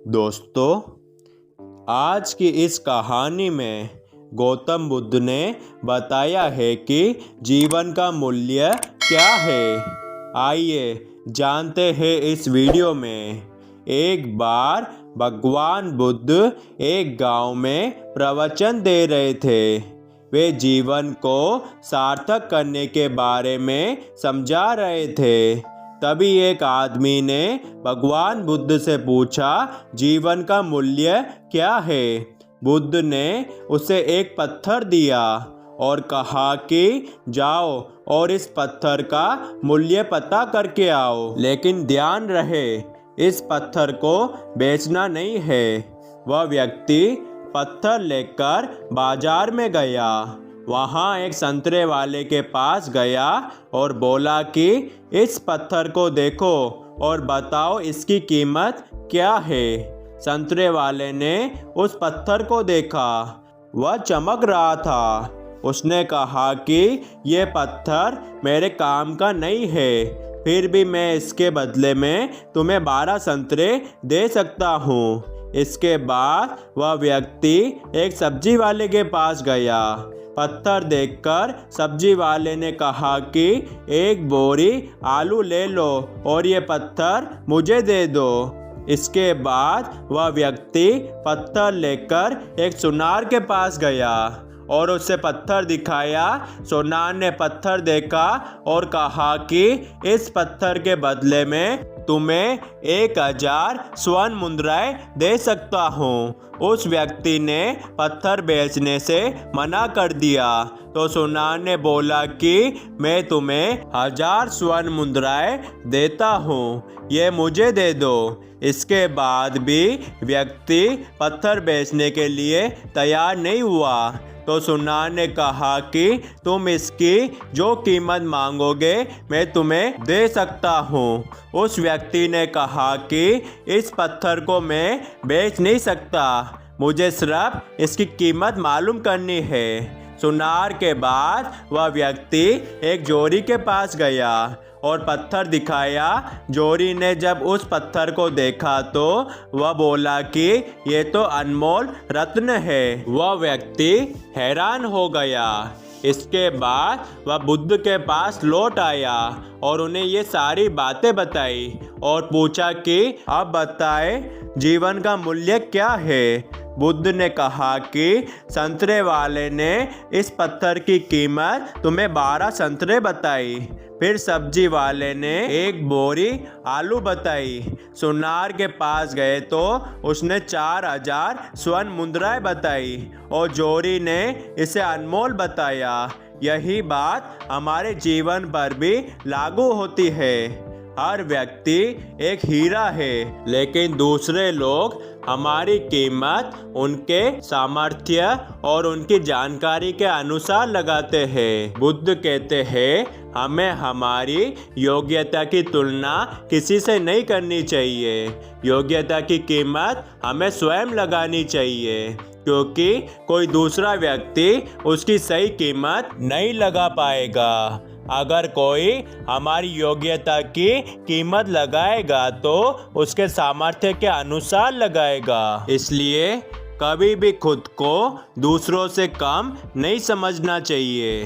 दोस्तों, आज की इस कहानी में गौतम बुद्ध ने बताया है कि जीवन का मूल्य क्या है। आइए जानते हैं इस वीडियो में। एक बार भगवान बुद्ध एक गांव में प्रवचन दे रहे थे। वे जीवन को सार्थक करने के बारे में समझा रहे थे। तभी एक आदमी ने भगवान बुद्ध से पूछा, जीवन का मूल्य क्या है। बुद्ध ने उसे एक पत्थर दिया और कहा कि जाओ और इस पत्थर का मूल्य पता करके आओ, लेकिन ध्यान रहे इस पत्थर को बेचना नहीं है। वह व्यक्ति पत्थर लेकर बाजार में गया। वहाँ एक संतरे वाले के पास गया और बोला कि इस पत्थर को देखो और बताओ इसकी कीमत क्या है। संतरे वाले ने उस पत्थर को देखा, वह चमक रहा था। उसने कहा कि ये पत्थर मेरे काम का नहीं है, फिर भी मैं इसके बदले में तुम्हें 12 संतरे दे सकता हूँ। इसके बाद वह व्यक्ति एक सब्जी वाले के पास गया। पत्थर देखकर सब्जी वाले ने कहा कि एक बोरी आलू ले लो और ये पत्थर मुझे दे दो। इसके बाद वह व्यक्ति पत्थर लेकर एक सुनार के पास गया और उसे पत्थर दिखाया। सुनार ने पत्थर देखा और कहा कि इस पत्थर के बदले में तुम्हें 1000 स्वर्ण मुद्राएं दे सकता हूँ। उस व्यक्ति ने पत्थर बेचने से मना कर दिया तो सुनार ने बोला कि मैं तुम्हें 1000 स्वर्ण मुद्राएं देता हूँ, ये मुझे दे दो। इसके बाद भी व्यक्ति पत्थर बेचने के लिए तैयार नहीं हुआ तो सुनार ने कहा कि तुम इसकी जो कीमत मांगोगे मैं तुम्हें दे सकता हूँ। उस व्यक्ति ने कहा कि इस पत्थर को मैं बेच नहीं सकता, मुझे सिर्फ इसकी कीमत मालूम करनी है। सुनार के बाद वह व्यक्ति एक जोरी के पास गया और पत्थर दिखाया। जोरी ने जब उस पत्थर को देखा तो वह बोला कि ये तो अनमोल रत्न है। वह व्यक्ति हैरान हो गया। इसके बाद वह बुद्ध के पास लौट आया और उन्हें ये सारी बातें बताई और पूछा कि अब बताए जीवन का मूल्य क्या है। बुद्ध ने कहा कि संतरे वाले ने इस पत्थर की कीमत तुम्हें 12 संतरे बताई। फिर सब्जी वाले ने एक बोरी आलू बताई। सुनार के पास गए तो उसने 4000 स्वर्ण मुद्राएं बताई और जोरी ने इसे अनमोल बताया। यही बात हमारे जीवन पर भी लागू होती है। हर व्यक्ति एक हीरा है, लेकिन दूसरे लोग हमारी कीमत उनके सामर्थ्य और उनकी जानकारी के अनुसार लगाते हैं। बुद्ध कहते हैं हमें हमारी योग्यता की तुलना किसी से नहीं करनी चाहिए। योग्यता की कीमत हमें स्वयं लगानी चाहिए, क्योंकि कोई दूसरा व्यक्ति उसकी सही कीमत नहीं लगा पाएगा। अगर कोई हमारी योग्यता की कीमत लगाएगा तो उसके सामर्थ्य के अनुसार लगाएगा। इसलिए कभी भी खुद को दूसरों से कम नहीं समझना चाहिए।